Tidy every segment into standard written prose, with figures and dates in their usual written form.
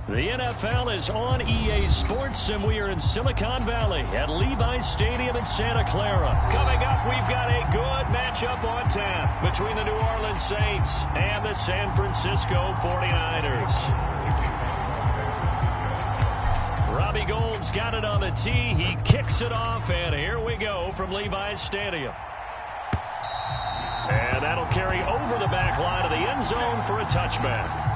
The NFL is on EA Sports, and we are in Silicon Valley at Levi's Stadium in Santa Clara. Coming up, we've got a good matchup on tap between the New Orleans Saints and the San Francisco 49ers. Robbie Gould's got it on the tee. He kicks it off, and here we go from Levi's Stadium. And that'll carry over the back line of the end zone for a touchback.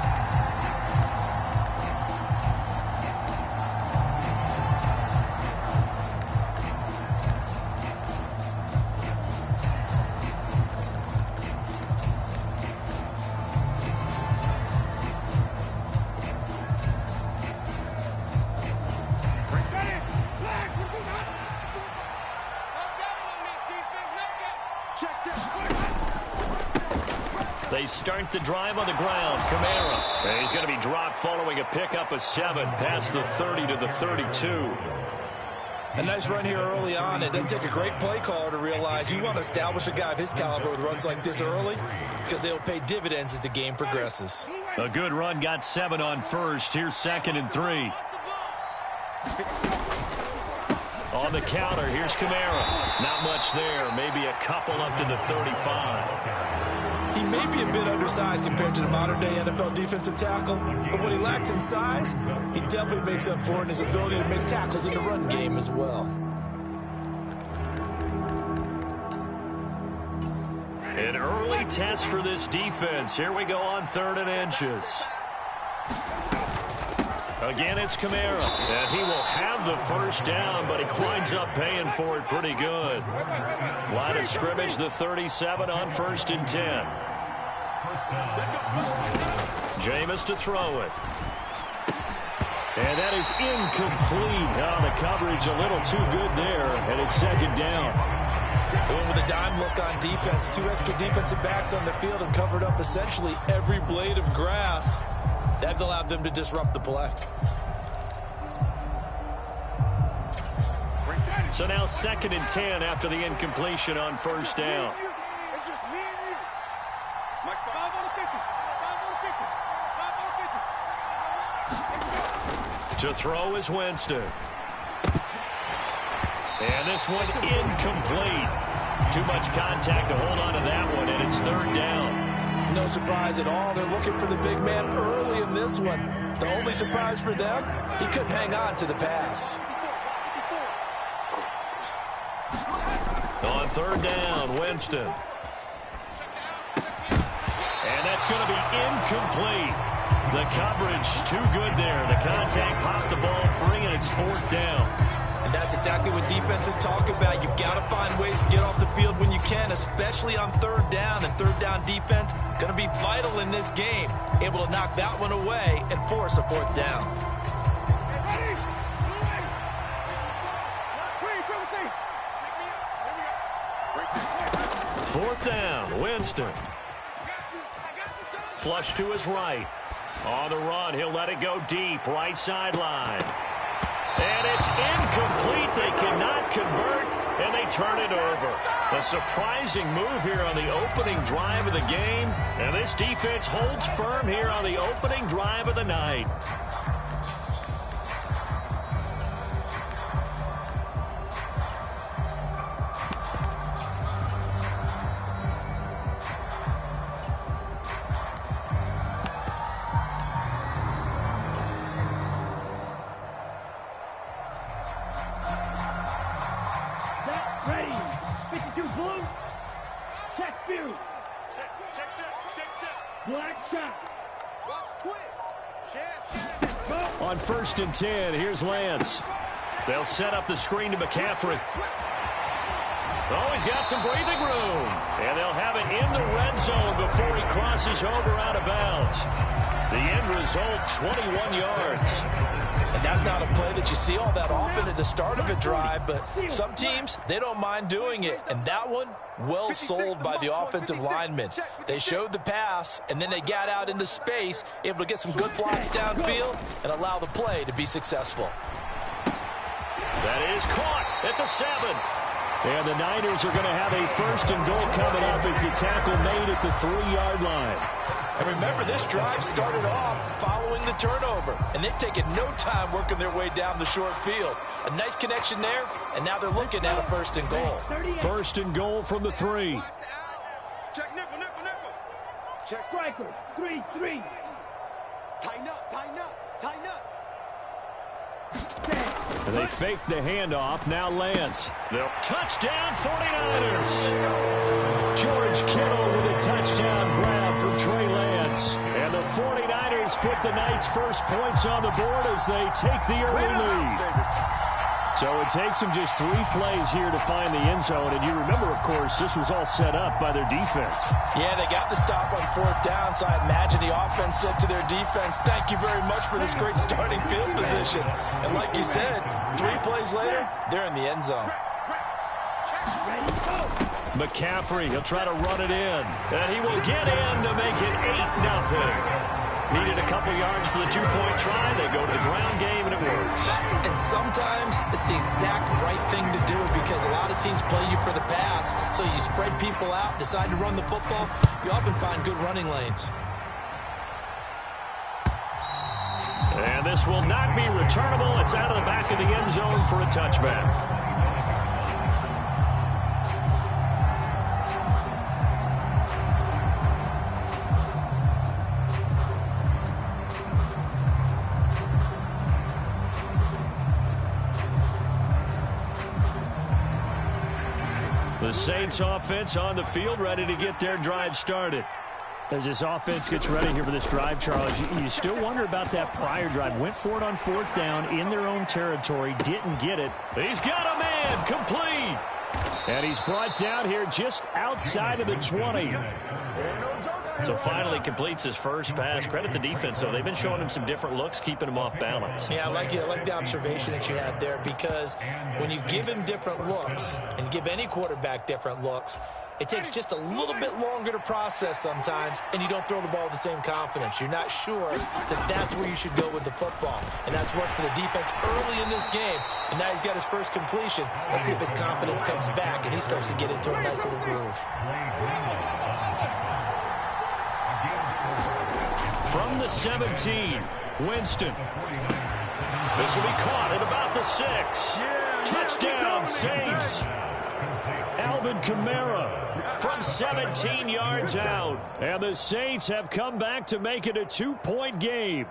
They start the drive on the ground. Kamara. And he's going to be dropped following a pickup of 7 past the 30 to the 32. A nice run here early on. It doesn't take a great play caller to realize you want to establish a guy of his caliber with runs like this early because they'll pay dividends as the game progresses. A good run got 7 on first. Here's 2nd and 3. On the counter, here's Kamara. Not much there. Maybe a couple up to the 35. He may be a bit undersized compared to the modern-day NFL defensive tackle, but what he lacks in size, he definitely makes up for it in his ability to make tackles in the run game as well. An early test for this defense. Here we go on 3rd and inches. Again, it's Kamara, and he will have the first down, but he winds up paying for it pretty good. Line of scrimmage, the 37 on 1st and 10. Jameis to throw it. And that is incomplete. Oh, the coverage a little too good there, and it's 2nd down. Going with a dime look on defense. 2 extra defensive backs on the field and covered up essentially every blade of grass. That allowed them to disrupt the play. So now 2nd and 10 after the incompletion on 1st down. It's just me and you. Mike, 5 on the 50. 5 on the 50. To throw is Winston. And this one incomplete. Too much contact to hold on to that one, and it's 3rd down. No surprise at all. They're looking for the big man early in this one. The only surprise for them, he couldn't hang on to the pass. On 3rd down, Winston. And that's going to be incomplete. The coverage too good there. The contact popped the ball free, and it's 4th down. And that's exactly what defenses talk about. You've got to find ways to get off the field when you can, especially on 3rd down. And 3rd down defense going to be vital in this game. Able to knock that one away and force a 4th down. 4th down, Winston. Flush to his right. On the run, he'll let it go deep, right sideline. And it's incomplete. They cannot convert, and they turn it over. A surprising move here on the opening drive of the game, and this defense holds firm here on the opening drive of the night. On 1st and 10, here's Lance. They'll set up the screen to McCaffrey. Oh, he's got some breathing room. And they'll have it in the red zone before he crosses over out of bounds. The end result, 21 yards. And that's not a play that you see all that often at the start of a drive, but some teams, they don't mind doing it. And that one, well sold by the offensive linemen. They showed the pass, and then they got out into space, able to get some good blocks downfield and allow the play to be successful. That is caught at the 7. And the Niners are going to have a 1st and goal coming up as the tackle made at the 3-yard line. And remember, this drive started off following the turnover, and they've taken no time working their way down the short field. A nice connection there, and now they're looking at a 1st and goal. 1st and goal from the 3. Check nickel, nickel, nickel. Check striker. 3-3. Tighten up, tighten up, tighten up. And they fake the handoff. Now Lance. They'll touchdown 49ers. George Kittle with a touchdown grab for Trey Lance. And the 49ers put the Knights' first points on the board as they take the early lead. So it takes them just 3 plays here to find the end zone. And you remember, of course, this was all set up by their defense. Yeah, they got the stop on 4th down, so I imagine the offense said to their defense, thank you very much for this great starting field position. And like you said, 3 plays later, they're in the end zone. McCaffrey, he'll try to run it in. And he will get in to make it 8-0. Needed a couple yards for the 2-point try. They go to the ground game, and it works. And sometimes it's the exact right thing to do because a lot of teams play you for the pass. So you spread people out, decide to run the football. You often find good running lanes. And this will not be returnable. It's out of the back of the end zone for a touchback. The Saints offense on the field, ready to get their drive started. As this offense gets ready here for this drive, Charles, you still wonder about that prior drive. Went for it on 4th down in their own territory, didn't get it. He's got a man, complete. And he's brought down here just outside of the 20. So finally completes his first pass. Credit the defense, though. They've been showing him some different looks, keeping him off balance. Yeah, I like the observation that you had there because when you give him different looks and give any quarterback different looks, it takes just a little bit longer to process sometimes, and you don't throw the ball with the same confidence. You're not sure that that's where you should go with the football. And that's worked for the defense early in this game. And now he's got his first completion. Let's see if his confidence comes back and he starts to get into a nice little groove. From the 17, Winston. This will be caught at about the 6. Touchdown, Saints. Alvin Kamara from 17 yards out. And the Saints have come back to make it a 2-point game.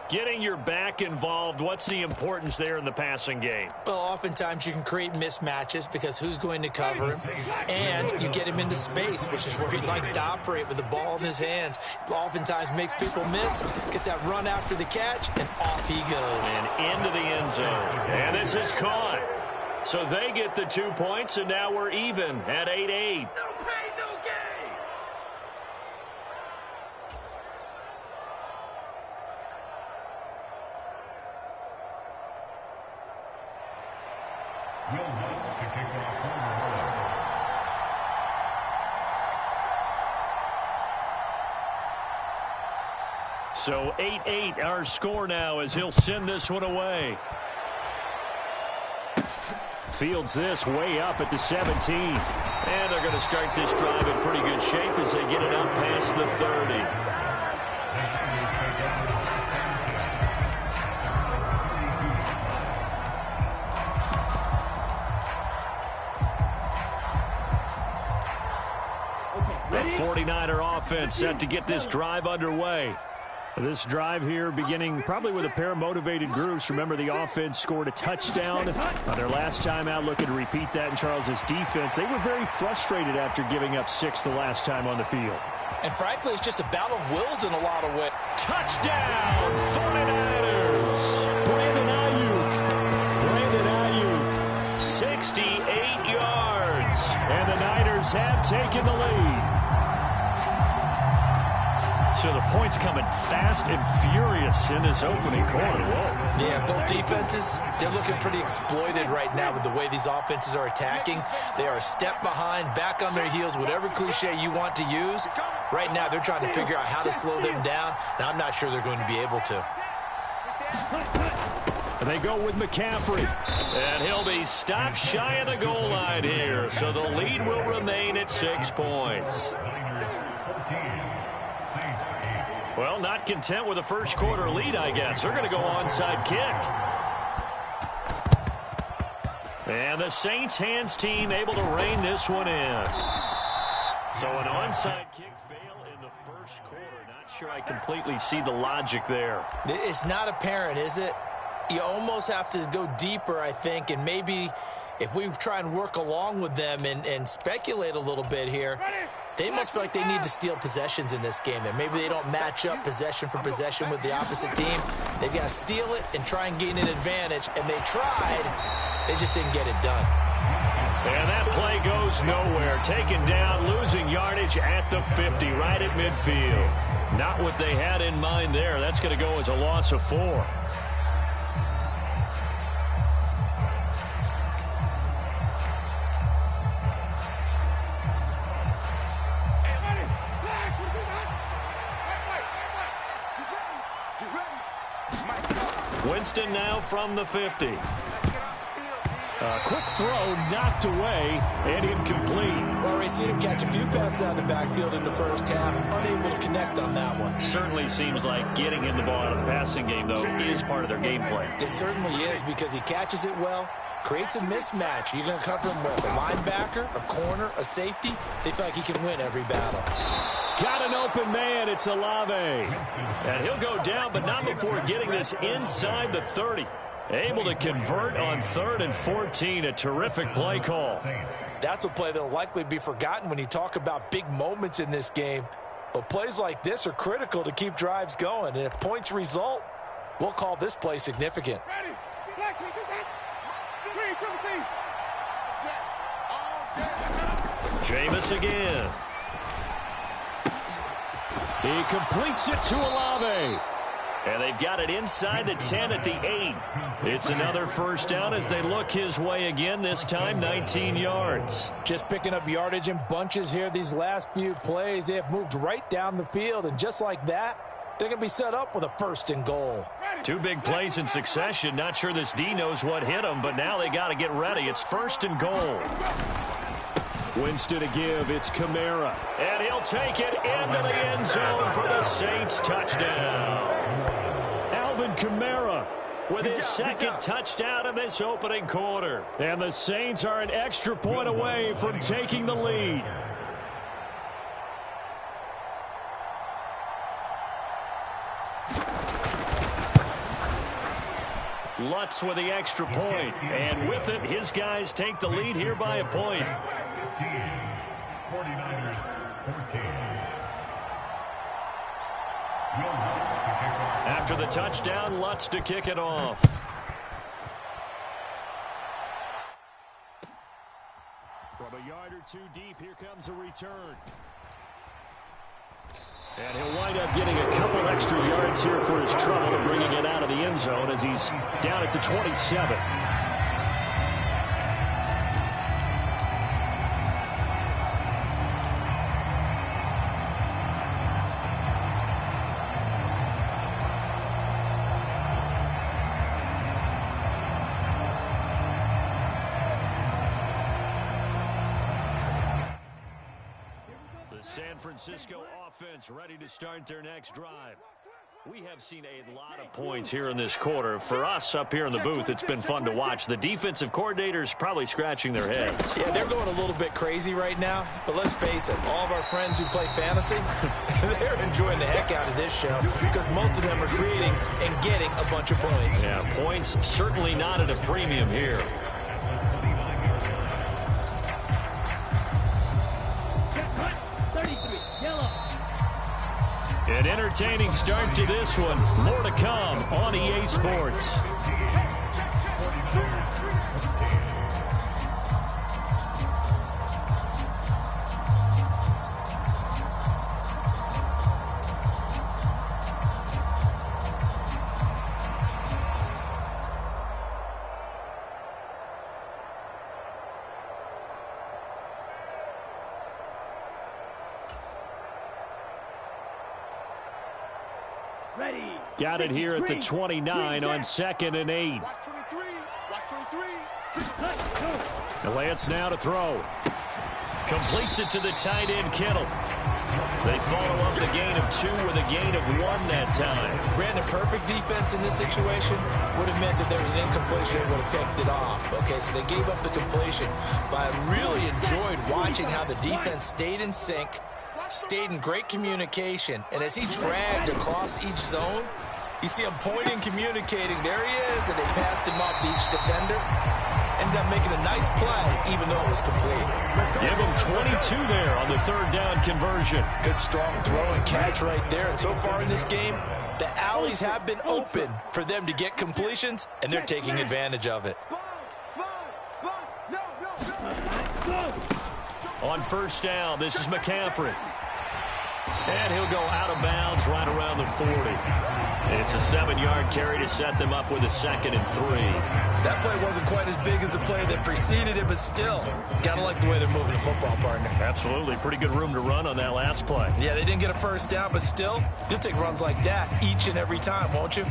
Getting your back involved, what's the importance there in the passing game? Well, oftentimes you can create mismatches because who's going to cover him? And you get him into space, which is where he likes to operate with the ball in his hands. Oftentimes makes people miss, gets that run after the catch, and off he goes. And into the end zone. And this is caught. So they get the 2 points, and now we're even at 8-8. So 8-8 our score now as he'll send this one away. Fields this way up at the 17. And they're going to start this drive in pretty good shape as they get it up past the 30. The 49er offense set to get this drive underway. This drive here beginning probably with a pair of motivated groups. Remember, the offense scored a touchdown on their last time out. Looking to repeat that in Charles's defense. They were very frustrated after giving up 6 the last time on the field. And frankly, it's just a battle of wills in a lot of ways. Touchdown, 49ers. Brandon Ayuk, 68 yards. And the Niners have taken the lead. So the points coming fast and furious in this opening quarter. Whoa. Yeah, both defenses, they're looking pretty exploited right now with the way these offenses are attacking. They are a step behind, back on their heels, whatever cliche you want to use. Right now, they're trying to figure out how to slow them down, and I'm not sure they're going to be able to. They go with McCaffrey. And he'll be stopped shy of the goal line here. So the lead will remain at 6 points. Well, not content with a first quarter lead, I guess. They're going to go onside kick. And the Saints hands team able to rein this one in. So an onside kick fail in the first quarter. Not sure I completely see the logic there. It's not apparent, is it? You almost have to go deeper, I think, and maybe if we try and work along with them and speculate a little bit here, they must feel like they need to steal possessions in this game. And maybe they don't match up possession for possession with the opposite team. They've got to steal it and try and gain an advantage. And they tried. They just didn't get it done. And that play goes nowhere. Taken down, losing yardage at the 50, right at midfield. Not what they had in mind there. That's going to go as a loss of 4. Winston now from the 50. A quick throw knocked away and incomplete. Well, already seen him catch a few passes out of the backfield in the first half. Unable to connect on that one. Certainly seems like getting in the ball out of the passing game, though, is part of their game plan. It certainly is because he catches it well, creates a mismatch. You're going to cover him with a linebacker, a corner, a safety. They feel like he can win every battle. Got an open man. It's Olave. And he'll go down, but not before getting this inside the 30. Able to convert on 3rd and 14. A terrific play call. That's a play that will likely be forgotten when you talk about big moments in this game. But plays like this are critical to keep drives going. And if points result, we'll call this play significant. Jameis again. He completes it to Olave. And they've got it inside the 10 at the 8. It's another first down as they look his way again, this time 19 yards. Just picking up yardage in bunches here these last few plays. They have moved right down the field, and just like that, they're going to be set up with a 1st and goal. 2 big plays in succession. Not sure this D knows what hit them, but now they got to get ready. It's 1st and goal. Winston to give. It's Kamara. And he'll take it into the end zone for the Saints touchdown. Alvin Kamara with his 2nd touchdown in this opening quarter. And the Saints are an extra point away from taking the lead. Lutz with the extra point. And with it, his guys take the lead here by a point. 49ers 14. After the touchdown, Lutz to kick it off. From a yard or 2 deep, here comes a return. And he'll wind up getting a couple extra yards here for his trouble and bringing it out of the end zone as he's down at the 27. San Francisco offense ready to start their next drive. We have seen a lot of points here in this quarter. For us up here in the booth, it's been fun to watch. The defensive coordinators probably scratching their heads. Yeah, they're going a little bit crazy right now. But let's face it, all of our friends who play fantasy, they're enjoying the heck out of this show because most of them are creating and getting a bunch of points. Yeah, points certainly not at a premium here. An entertaining start to this one. More to come on EA Sports. Ready. Got it here at the 29 on 2nd and 8. Watch 23. Watch 23. The Lance now to throw. Completes it to the tight end, Kittle. They follow up the gain of 2 with a gain of 1 that time. Brandon, perfect defense in this situation would have meant that there was an incompletion and would have picked it off. Okay, so they gave up the completion. But I really enjoyed watching how the defense stayed in sync, stayed in great communication, and as he dragged across each zone, you see him pointing, communicating. There he is, and they passed him off to each defender. Ended up making a nice play, even though it was complete. Give him 22 there on the 3rd down conversion. Good, strong throw and catch right there. And so far in this game, the alleys have been open for them to get completions, and they're taking advantage of it. On 1st down, this is McCaffrey. And he'll go out of bounds right around the 40. It's a 7-yard carry to set them up with a 2nd and 3. That play wasn't quite as big as the play that preceded it, but still, gotta like the way they're moving the football, partner. Absolutely. Pretty good room to run on that last play. Yeah, they didn't get a 1st down, but still, you'll take runs like that each and every time, won't you?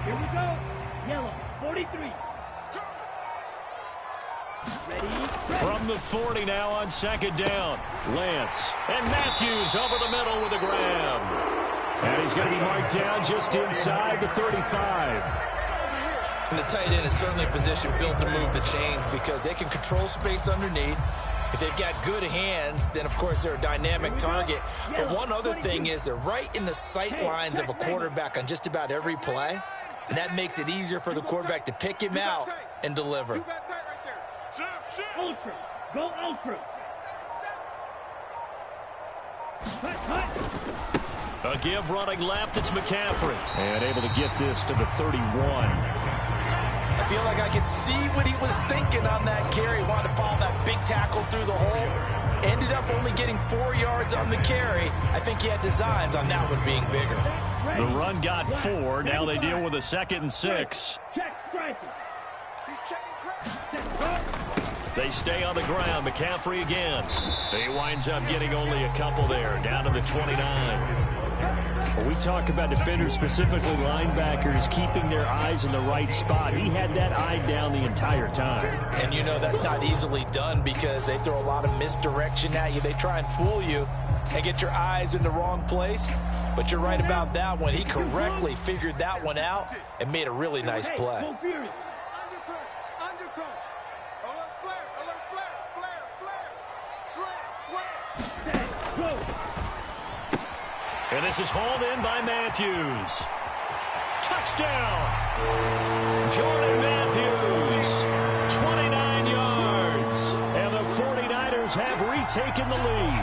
Here we go. Yellow, 43. Ready? From the 40 now on 2nd down. Lance. And Matthews over the middle with a grab. And he's going to be marked down just inside the 35. And the tight end is certainly a position built to move the chains because they can control space underneath. If they've got good hands, then, of course, they're a dynamic target. But one other thing is they're right in the sight lines of a quarterback on just about every play. And that makes it easier for the quarterback to pick him out and deliver. Ultra. Go ultra. A give running left. It's McCaffrey. And able to get this to the 31. I feel like I could see what he was thinking on that carry. Wanted to follow that big tackle through the hole. Ended up only getting 4 yards on the carry. I think he had designs on that one being bigger. The run got 4. Now they deal with a 2nd and 6. Check striker. He's checking crack. They stay on the ground. McCaffrey again. He winds up getting only a couple there, down to the 29. When we talk about defenders, specifically linebackers, keeping their eyes in the right spot, he had that eye down the entire time. And you know that's not easily done because they throw a lot of misdirection at you. They try and fool you and get your eyes in the wrong place. But you're right about that one. He correctly figured that one out and made a really nice play. Under crunch. Alert flare. Slam. And this is hauled in by Matthews. Touchdown! Jordan Matthews, 29 yards. And the 49ers have retaken the lead.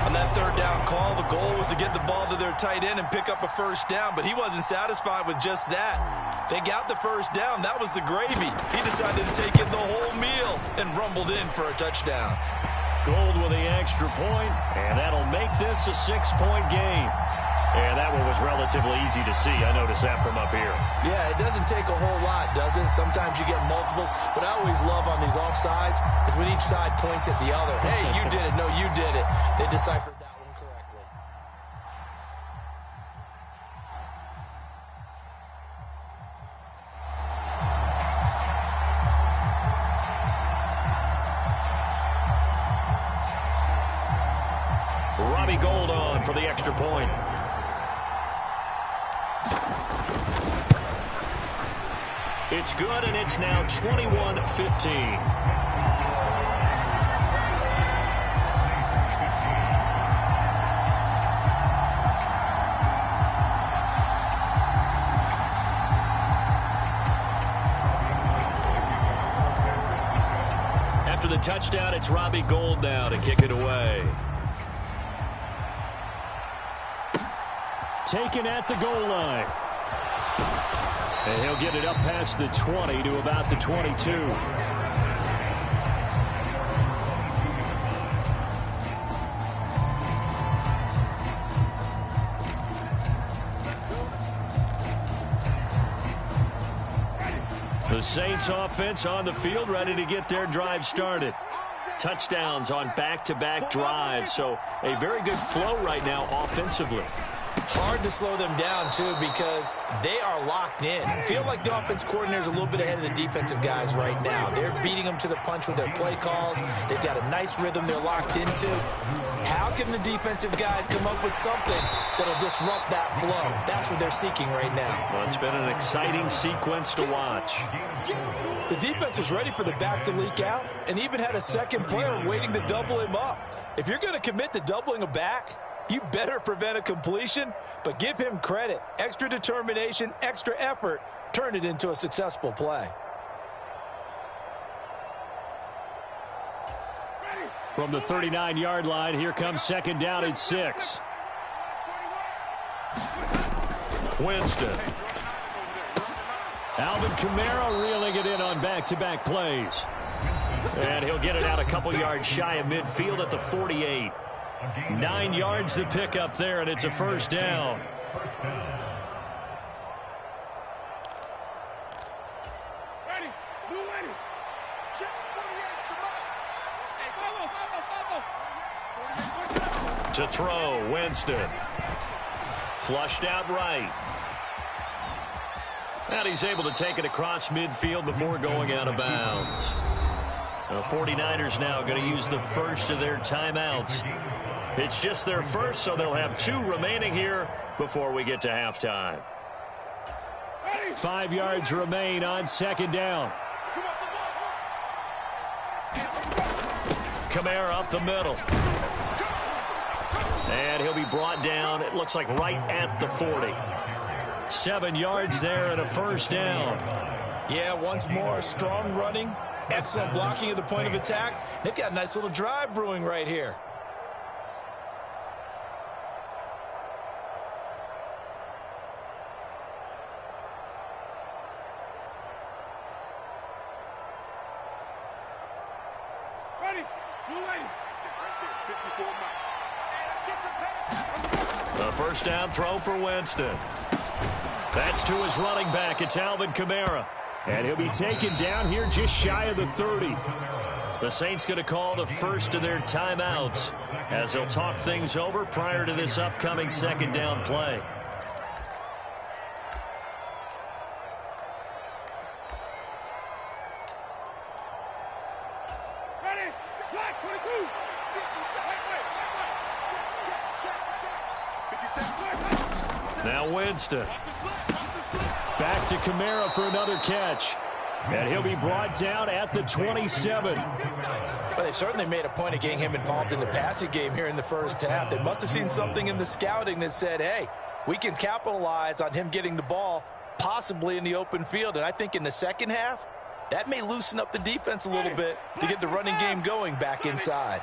On that 3rd down call, the goal was to get the ball to their tight end and pick up a 1st down, but he wasn't satisfied with just that. They got the 1st down. That was the gravy. He decided to take in the whole meal and rumbled in for a touchdown. Gold with the extra point, and that'll make this a 6-point game. And that one was relatively easy to see. I noticed that from up here. Yeah, it doesn't take a whole lot, does it? Sometimes you get multiples. What I always love on these offsides is when each side points at the other. Hey, you did it. No, you did it. They deciphered that one correctly. Robbie Gould on for the extra point. It's good, and it's now 21-15. After the touchdown, it's Robbie Gould now to kick it away. Taken at the goal line. And he'll get it up past the 20 to about the 22. The Saints offense on the field, ready to get their drive started. Touchdowns on back-to-back drives, so a very good flow right now offensively. Hard to slow them down, too, because they are locked in. I feel like the offense coordinator is a little bit ahead of the defensive guys right now. They're beating them to the punch with their play calls. They've got a nice rhythm they're locked into. How can the defensive guys come up with something that'll disrupt that flow? That's what they're seeking right now. Well, it's been an exciting sequence to watch. The defense was ready for the back to leak out and even had a second player waiting to double him up. If you're going to commit to doubling a back, you better prevent a completion, but give him credit. Extra determination, extra effort, turn it into a successful play. From the 39-yard line, here comes second down and 6. Winston. Alvin Kamara reeling it in on back-to-back plays. And he'll get it out a couple yards shy of midfield at the 48. 9 yards to pick up there, and it's a first down. To throw, Winston. Flushed out right. And he's able to take it across midfield before going out of bounds. The 49ers now going to use the first of their timeouts. It's just their first, so they'll have 2 remaining here before we get to halftime. 5 yards remain on second down. Kamara up the middle. And he'll be brought down, it looks like right at the 40. 7 yards there and a first down. Yeah, once more, strong running, excellent blocking at the point of attack. They've got a nice little drive brewing right here. The first down throw for Winston. That's to his running back. It's Alvin Kamara. And he'll be taken down here just shy of the 30. The Saints going to call the first of their timeouts as they'll talk things over prior to this upcoming second down play. Now Winston. Back to Kamara for another catch. And he'll be brought down at the 27. But they certainly made a point of getting him involved in the passing game here in the first half. They must have seen something in the scouting that said, hey, we can capitalize on him getting the ball possibly in the open field. And I think in the second half, that may loosen up the defense a little bit to get the running game going back inside.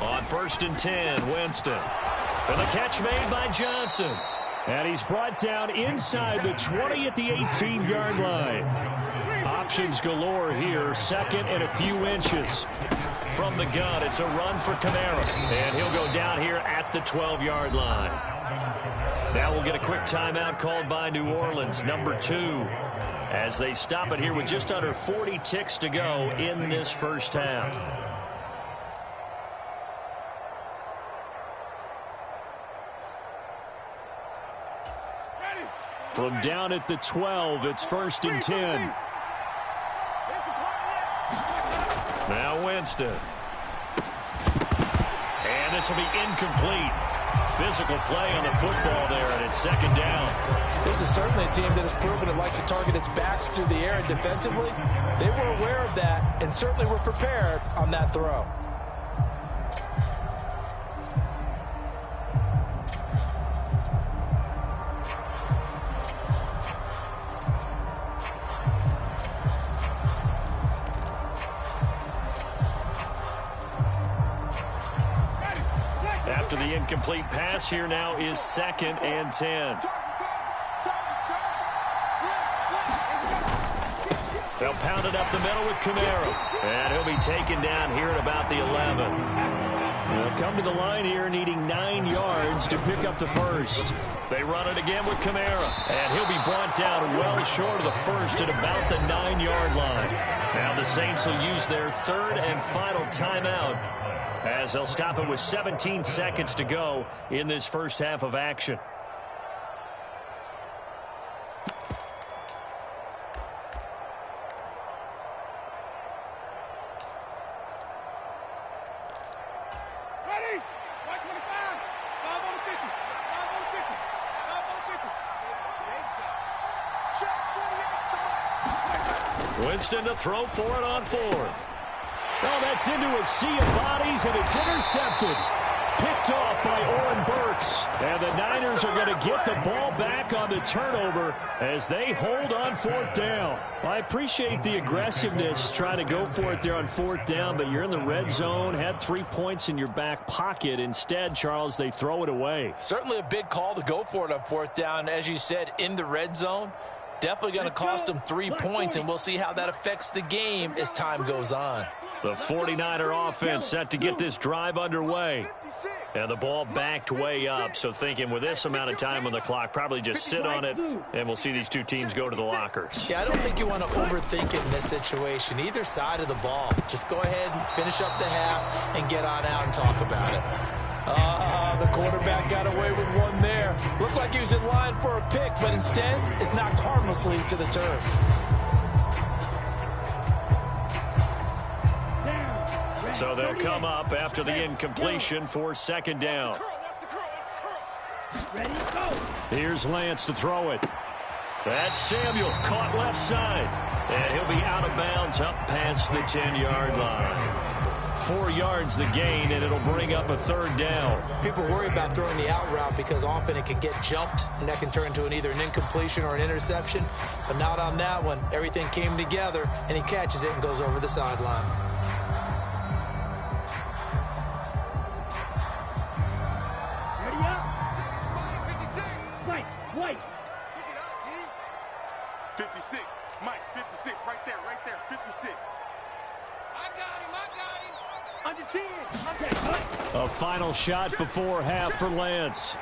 On 1st and 10, Winston. And the catch made by Johnson. And he's brought down inside the 20 at the 18-yard line. Options galore here. Second and a few inches. From the gun, it's a run for Kamara. And he'll go down here at the 12-yard line. Now we'll get a quick timeout called by New Orleans, number 2. As they stop it here with just under 40 ticks to go in this first half. From down at the 12, it's 1st and 10. Now Winston. And this will be incomplete. Physical play on the football there, and it's second down. This is certainly a team that has proven it likes to target its backs through the air and defensively. They were aware of that and certainly were prepared on that throw. After the incomplete pass, here now is 2nd and 10. They'll pound it up the middle with Kamara. And he'll be taken down here at about the 11. They'll come to the line here needing 9 yards to pick up the first. They run it again with Kamara, and he'll be brought down well short of the first at about the 9-yard line. Now the Saints will use their third and final timeout as they'll stop it with 17 seconds to go in this first half of action. Winston to throw for it on 4th. Oh, that's into a sea of bodies, and it's intercepted. Picked off by Oren Burks. And the Niners are going to get the ball back on the turnover as they hold on 4th down. I appreciate the aggressiveness trying to go for it there on 4th down, but you're in the red zone, had 3 points in your back pocket. Instead, Charles, they throw it away. Certainly a big call to go for it on 4th down. As you said, in the red zone. Definitely going to cost them 3 points, and we'll see how that affects the game as time goes on. The 49er offense set to get this drive underway. And the ball backed way up, so thinking with this amount of time on the clock, probably just sit on it, and we'll see these two teams go to the lockers. Yeah, I don't think you want to overthink it in this situation. Either side of the ball. Just go ahead and finish up the half and get on out and talk about it. The quarterback got away with one there. Looked like he was in line for a pick, but instead is knocked harmlessly to the turf. So they'll come up after the incompletion for 2nd down. Ready, go. Here's Lance to throw it. That's Samuel, caught left side. And he'll be out of bounds up past the 10-yard line. 4 yards the gain, and it'll bring up a 3rd down. People worry about throwing the out route because often it can get jumped, and that can turn into either an incompletion or an interception. But not on that one. Everything came together, and he catches it and goes over the sideline. Ready up. Mike, White. Pick it up, D. 56. Mike, 56. Right there, 56. I got him. Under 10. Okay, A final shot before half for Lance.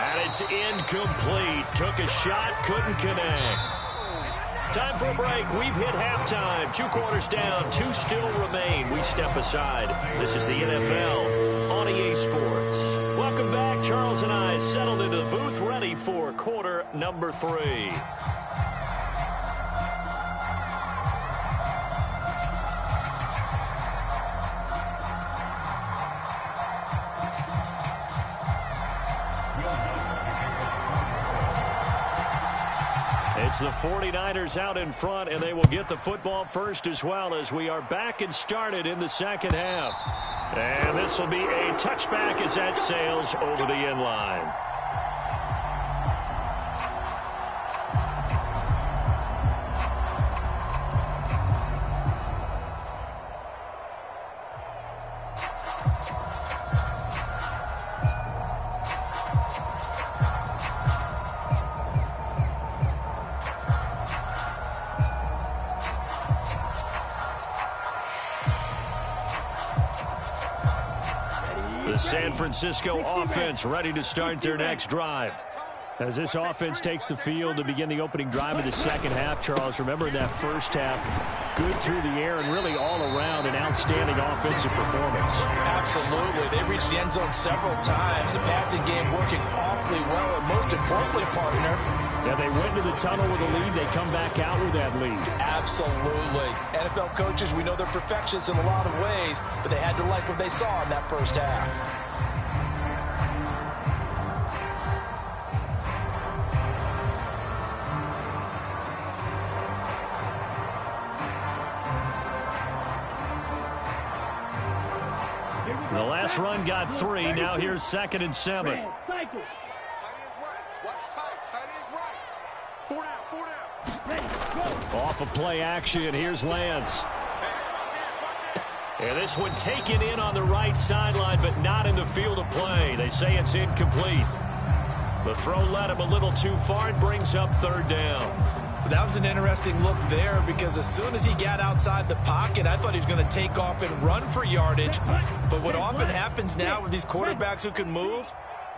And it's incomplete. Took a shot, couldn't connect. Time for a break. We've hit halftime. 2 quarters down, 2 still remain. We step aside. This is the NFL on EA Sports. Welcome back. Charles and I settled into the booth, ready for quarter number 3. It's the 49ers out in front, and they will get the football first as well as we are back and started in the second half. And this will be a touchback as that sails over the end line. The San Francisco offense ready to start their next drive. As this offense takes the field to begin the opening drive of the second half, Charles, remember that first half, good through the air and really all around an outstanding offensive performance. Absolutely. They reached the end zone several times. The passing game working awfully well, and most importantly, partner, yeah, they went to the tunnel with a lead. They come back out with that lead. Absolutely. NFL coaches, we know they're perfectionists in a lot of ways, but they had to like what they saw in that first half. The last run got 3. Now here's 2nd and 7. Red, cycle. Ready, go. Off of play action, here's Lance. And this one taken in on the right sideline, but not in the field of play. They say it's incomplete. The throw led him a little too far and brings up 3rd down. That was an interesting look there because as soon as he got outside the pocket, I thought he was going to take off and run for yardage. But what often happens now with these quarterbacks who can move,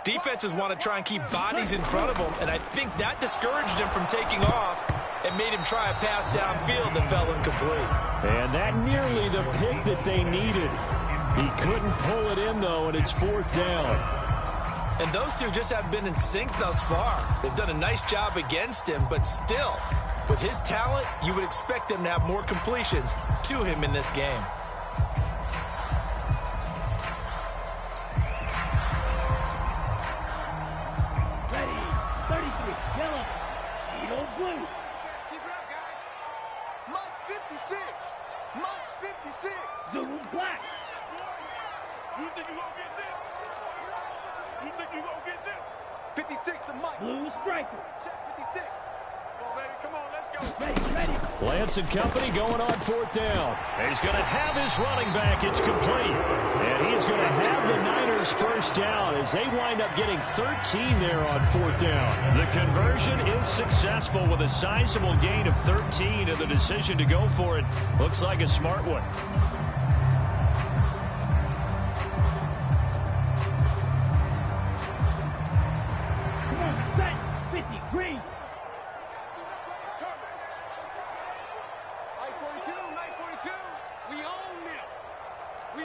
defenses want to try and keep bodies in front of them, and I think that discouraged him from taking off and made him try a pass downfield that fell incomplete. And that nearly the pick that they needed. He couldn't pull it in, though, and it's 4th down. And those two just haven't been in sync thus far. They've done a nice job against him, but still, with his talent, you would expect them to have more completions to him in this game. Ready, 33, yellow, Eagle blue. Keep it up, guys. Mike's 56. Mike's 56. Zulu black. You think you gonna get this? You think you gonna get this? 56 to Mike. Blue striker. Check 56. Come on, baby. Come on, let's go. Ready. Lance and company going on 4th down. And he's going to have his running back. It's complete. And he is going to have the Niners 1st down as they wind up getting 13 there on 4th down. The conversion is successful with a sizable gain of 13, and the decision to go for it looks like a smart one. Come on, set. 50, green. Mike 42, Mike 42. We own them.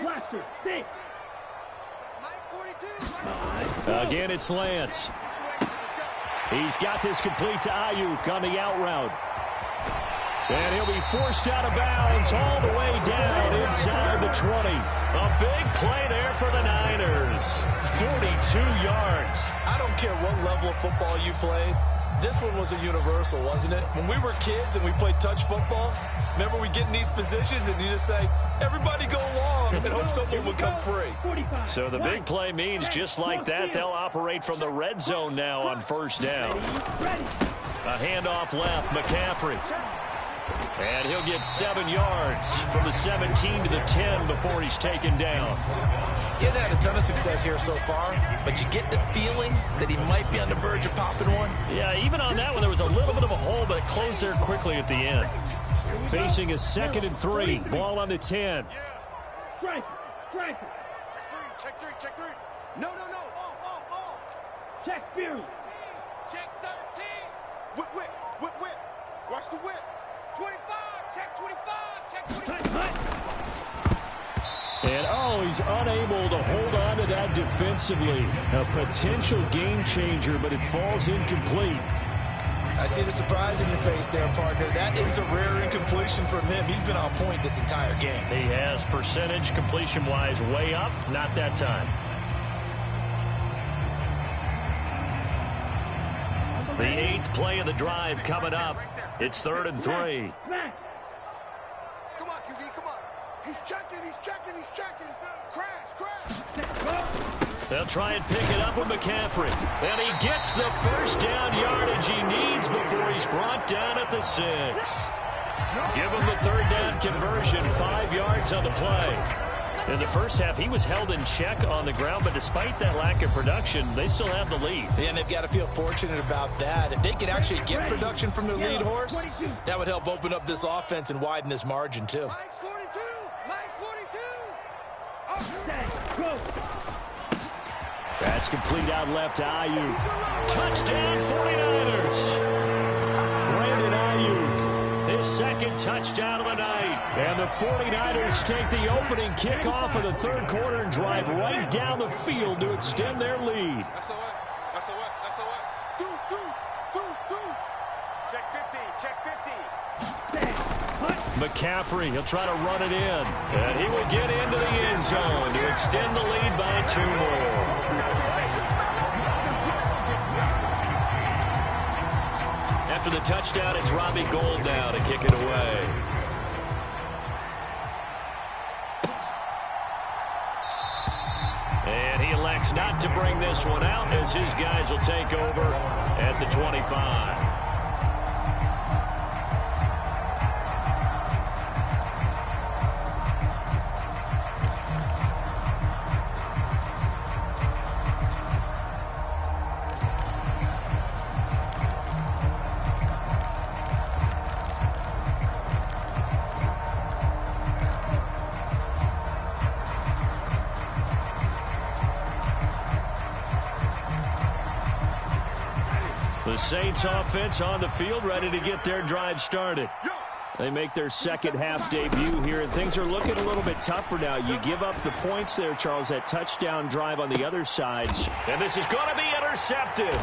Blaster, 6. Mike 42. Again, it's Lance. Situation, let's go. He's got this complete to Ayuk on the out route. And he'll be forced out of bounds all the way down inside the 20. A big play there for the Niners. 42 yards. I don't care what level of football you played. This one was a universal, wasn't it? When we were kids and we played touch football, remember we get in these positions and you just say, everybody go long and hope someone will come free. 45. So the big play means just like that, they'll operate from the red zone now on 1st down. Ready. A handoff left, McCaffrey. And he'll get 7 yards from the 17 to the 10 before he's taken down. He hasn't had a ton of success here so far, but you get the feeling that he might be on the verge of popping one. Yeah, even on that one, there was a little bit of a hole, but it closed there quickly at the end. Facing a 2nd and 3. Ball on the 10. Striker. Check three. No. All. Check Fury. Check 13. Whip. Watch the whip. 25. Check 25. Check 25. And, he's unable to hold on to that defensively. A potential game changer, but it falls incomplete. I see the surprise in your face there, partner. That is a rare incompletion from him. He's been on point this entire game. He has percentage completion-wise way up, not that time. The 8th play of the drive coming up. It's 3rd and 3. Smack. Come on, QB, come on. He's checking. Crash. They'll try and pick it up with McCaffrey. And he gets the 1st down yardage he needs before he's brought down at the 6. Give him the 3rd down conversion, 5 yards on the play. In the first half, he was held in check on the ground, but despite that lack of production, they still have the lead. And they've got to feel fortunate about that. If they could actually get production from their lead horse, that would help open up this offense and widen this margin, too. Mike's 42. Go. That's complete out left to Ayuk. Touchdown, 49ers. Brandon Ayuk. His 2nd touchdown of the night. And the 49ers take the opening kickoff of the 3rd quarter and drive right down the field to extend their lead. SOS. Deuce. Check 50. McCaffrey, he'll try to run it in. And he will get into the end zone to extend the lead by 2 more. After the touchdown, it's Robbie Gould now to kick it away. And he elects not to bring this one out as his guys will take over at the 25. The Saints offense on the field, ready to get their drive started. They make their second half debut here, and things are looking a little bit tougher now. You give up the points there, Charles, that touchdown drive on the other sides. And this is going to be intercepted.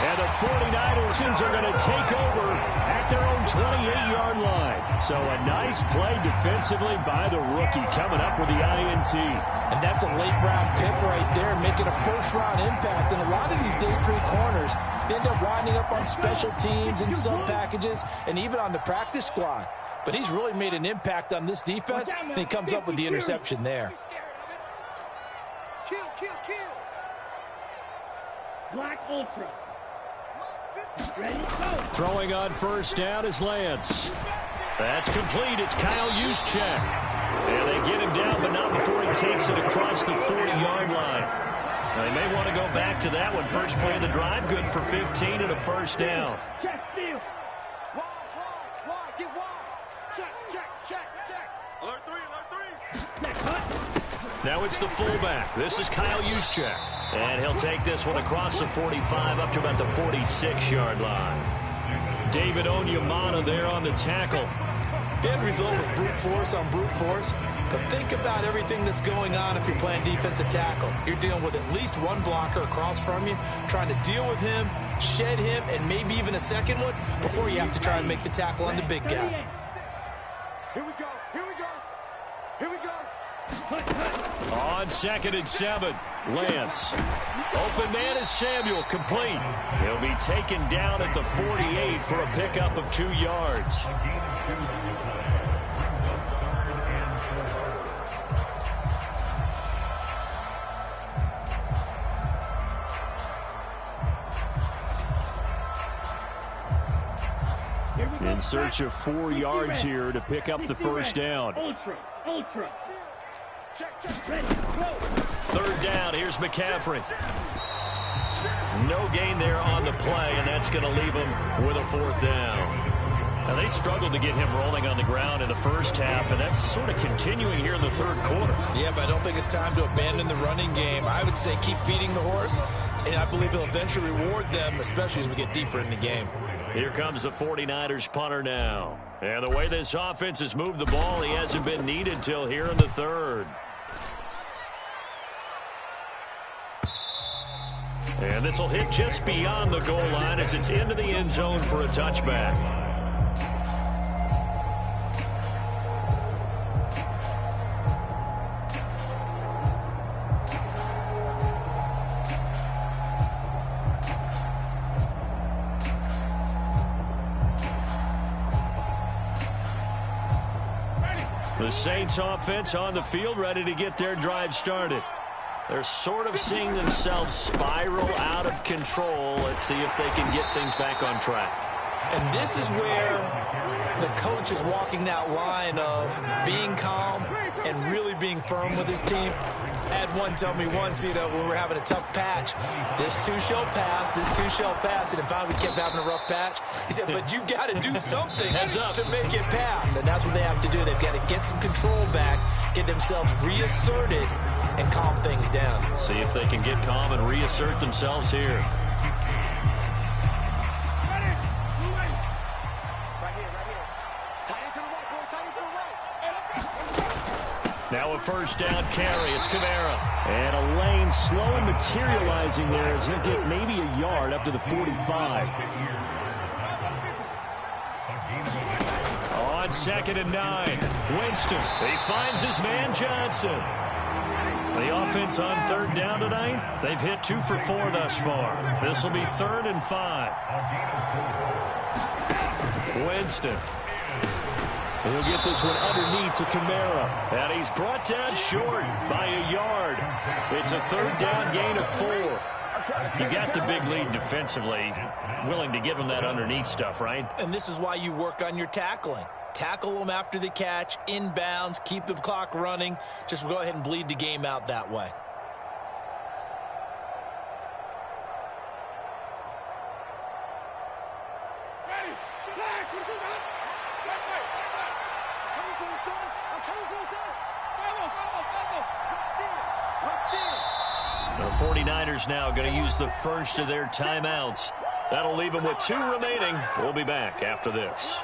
And the 49ers are going to take over at their own 28-yard line. So a nice play defensively by the rookie, coming up with the INT. And that's a late-round pick right there, making a first-round impact. And a lot of these day 3 corners end up winding up on special teams and sub-packages and even on the practice squad. But he's really made an impact on this defense, and he comes up with the interception there. Kill, kill, kill. Black Ultra. Ready, go. Throwing on first down is Lance. That's complete. It's Kyle Juszczyk. And they get him down, but not before he takes it across the 40-yard line. Now, they may want to go back to that one. First play of the drive, good for 15 and a first down. Check, steal. Wide, get wide. Check. Alert 3. Check, cut. Now it's the fullback. This is Kyle Juszczyk. And he'll take this one across the 45 up to about the 46-yard line. David Onyemata there on the tackle. The end result was brute force on brute force. But think about everything that's going on if you're playing defensive tackle. You're dealing with at least one blocker across from you, trying to deal with him, shed him, and maybe even a second one before you have to try and make the tackle on the big guy. Here we go. On 2nd and 7, Lance. Open man is Samuel, complete. He'll be taken down at the 48 for a pickup of 2 yards. In search of 4 yards here to pick up the first down. Ultra. Check. Ready, go. Third down, here's McCaffrey. No gain there on the play, and that's going to leave him with a 4th down. Now, they struggled to get him rolling on the ground in the first half, and that's sort of continuing here in the third quarter. Yeah, but I don't think it's time to abandon the running game. I would say keep feeding the horse, and I believe he'll eventually reward them, especially as we get deeper in the game. Here comes the 49ers punter now. And the way this offense has moved the ball, he hasn't been needed till here in the third. And this will hit just beyond the goal line as it's into the end zone for a touchback. The Saints offense on the field, ready to get their drive started. They're sort of seeing themselves spiral out of control. Let's see if they can get things back on track. And this is where the coach is walking that line of being calm and really being firm with his team. I had one tell me once, when we were having a tough patch, this too shall pass, and finally we kept having a rough patch. He said, but you've got to do something to make it pass, and that's what they have to do. They've got to get some control back, get themselves reasserted, and calm things down. See if they can get calm and reassert themselves here. Now a first down carry. It's Kamara. And a lane slowly materializing there as he'll get maybe a yard up to the 45. On 2nd and 9. Winston. He finds his man Johnson. The offense on 3rd down tonight, they've hit 2 for 4 thus far. This will be 3rd and 5. Winston. He'll get this one underneath to Kamara. And he's brought down short by a yard. It's a 3rd down gain of 4. You got the big lead defensively. Willing to give him that underneath stuff, right? And this is why you work on your tackling. Tackle them after the catch, inbounds, keep the clock running. Just go ahead and bleed the game out that way. The 49ers now going to use the first of their timeouts That'll leave him with 2 remaining. We'll be back after this.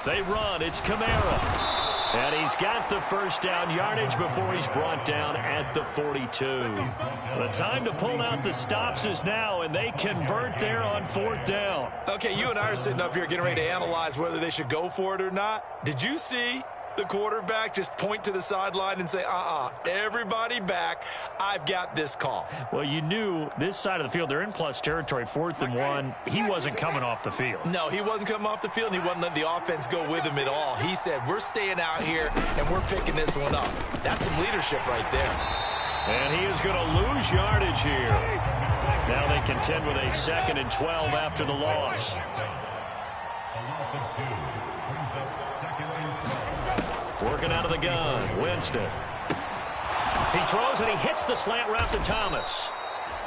They run. It's Kamara. And he's got the first down yardage before he's brought down at the 42. The time to pull out the stops is now, and they convert there on 4th down. Okay, you and I are sitting up here getting ready to analyze whether they should go for it or not. Did you see the quarterback just point to the sideline and say, everybody back, I've got this call? Well, you knew this side of the field, they're in plus territory, 4th and 1. He wasn't coming off the field. No, he wasn't coming off the field, and he wasn't letting the offense go with him at all. He said, we're staying out here, and we're picking this one up. That's some leadership right there. And he is going to lose yardage here. Now they contend with a 2nd and 12 after the loss. Working out of the gun, Winston. He throws and he hits the slant route to Thomas.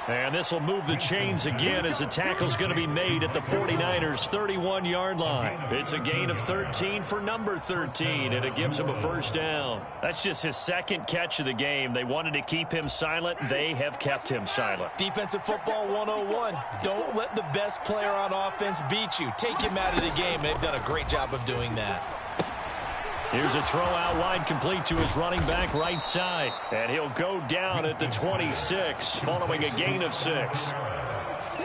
And this will move the chains again as the tackle's going to be made at the 49ers' 31-yard line. It's a gain of 13 for number 13, and it gives him a first down. That's just his 2nd catch of the game. They wanted to keep him silent. They have kept him silent. Defensive football 101. Don't let the best player on offense beat you. Take him out of the game. They've done a great job of doing that. Here's a throw out wide, complete to his running back right side. And he'll go down at the 26, following a gain of 6.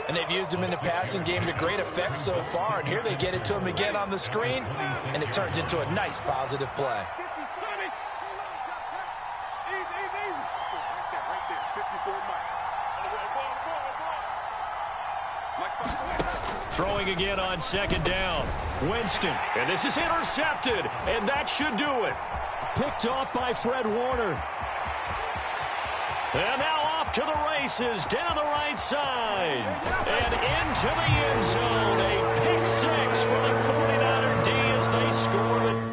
And they've used him in the passing game to great effect so far. And here they get it to him again on the screen, and it turns into a nice positive play. Throwing again on 2nd down. Winston. And this is intercepted. And that should do it. Picked off by Fred Warner. And now off to the races down the right side. And into the end zone. A pick 6 for the 49er D as they score it.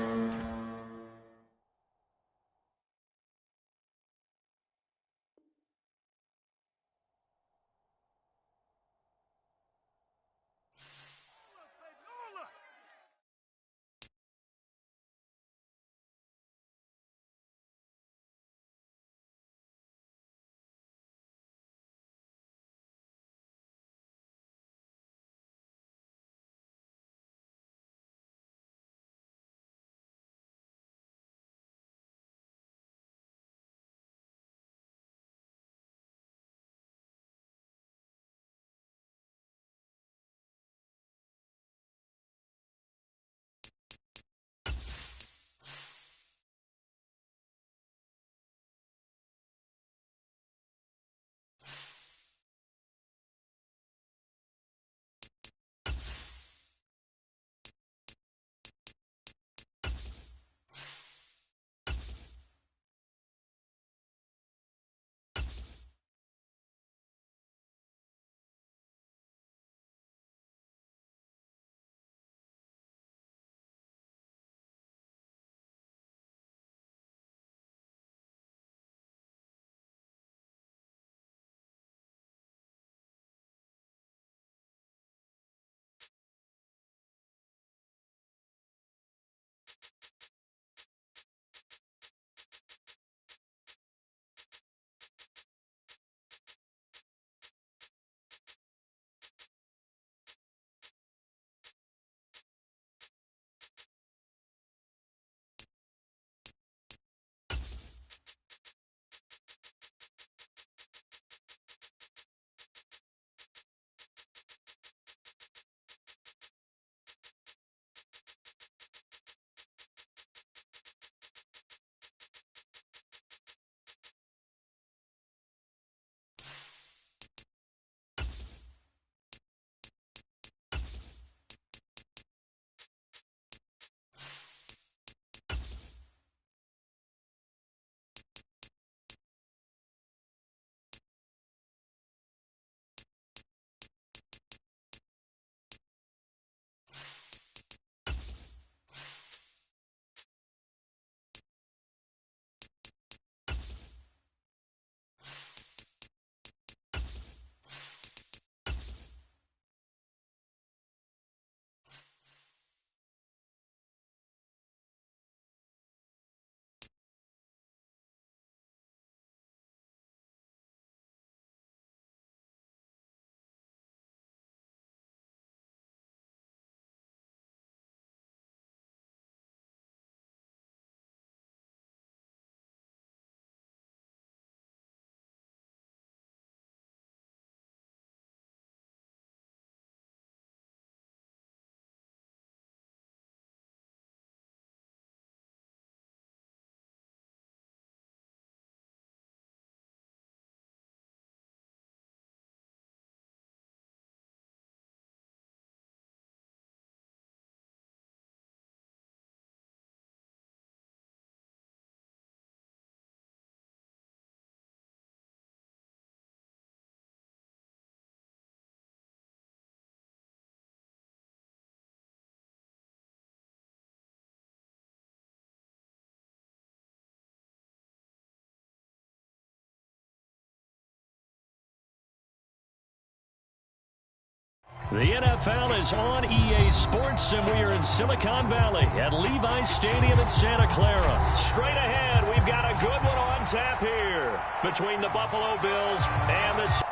The NFL is on EA Sports, and we are in Silicon Valley at Levi's Stadium in Santa Clara. Straight ahead, we've got a good one on tap here between the Buffalo Bills and the